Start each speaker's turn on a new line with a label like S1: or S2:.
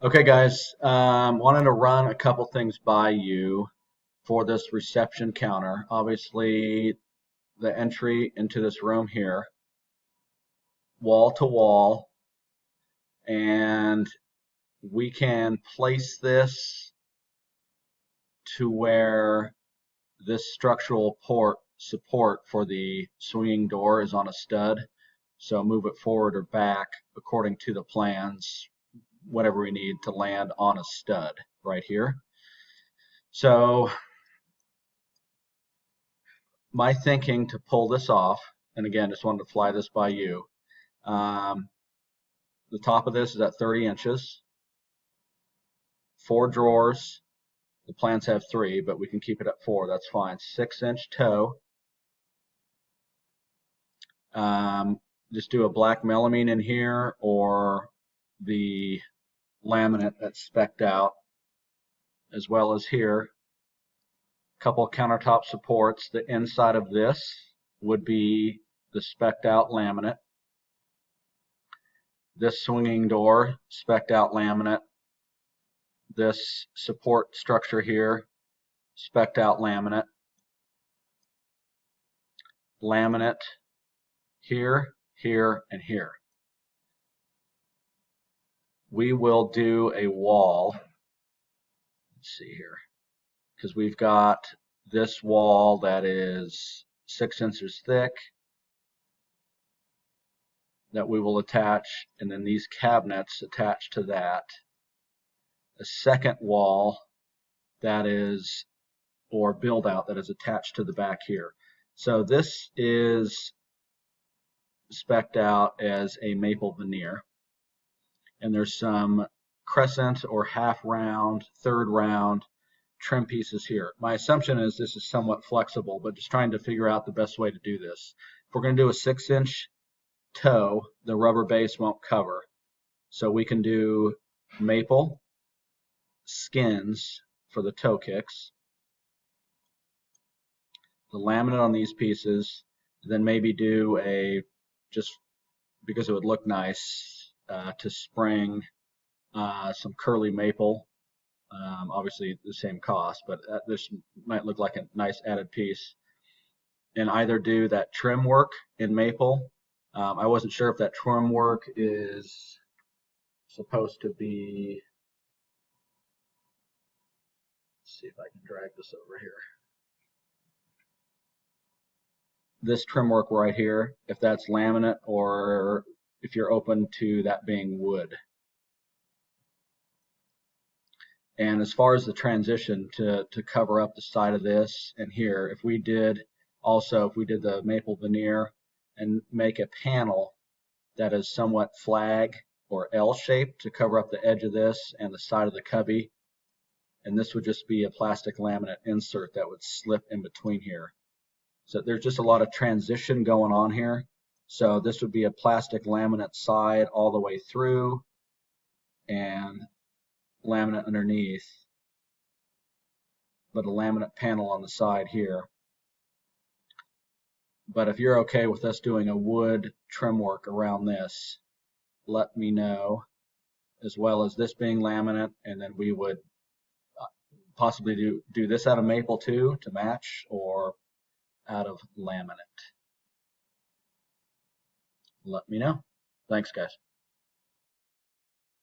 S1: Okay, guys, wanted to run a couple things by you for this reception counter. Obviously, the entry into this room here, wall to wall, and we can place this to where this structural support for the swinging door is on a stud. So move it forward or back according to the plans, whatever we need to land on a stud right here. So my thinking to pull this off, and again, just wanted to fly this by you. Um, the top of this is at 30 inches, 4 drawers. The plans have 3, but we can keep it at 4. That's fine. 6-inch toe. Just do a black melamine in here or the laminate that's specced out, as well as here. Couple of countertop supports. The inside of this would be the specced out laminate. This swinging door, specced out laminate. This support structure here, specced out laminate. Laminate here, here, and here. We will do a wall. Let's see here. Because we've got this wall that is 6 inches thick that we will attach, and then these cabinets attached to that. A second wall that is, or build out that is attached to the back here. So this is specced out as a maple veneer, and there's some crescent or half round, third round trim pieces here. My assumption is this is somewhat flexible, but just trying to figure out the best way to do this. If we're going to do a 6-inch toe, the rubber base won't cover. So we can do maple skins for the toe kicks, the laminate on these pieces, then maybe do a, just because it would look nice, to spring some curly maple. Obviously the same cost, but this might look like a nice added piece. And either do that trim work in maple. I wasn't sure if that trim work is supposed to be, let's see if I can drag this over here. This trim work right here, if that's laminate or if you're open to that being wood. And as far as the transition to cover up the side of this and here, if we did the maple veneer and make a panel that is somewhat flag or L-shaped to cover up the edge of this and the side of the cubby, and this would just be a plastic laminate insert that would slip in between here. So there's just a lot of transition going on here. So this would be a plastic laminate side all the way through and laminate underneath, but a laminate panel on the side here. But if you're okay with us doing a wood trim work around this, let me know, as well as this being laminate, and then we would possibly do this out of maple too to match, or out of laminate. Let me know. Thanks, guys.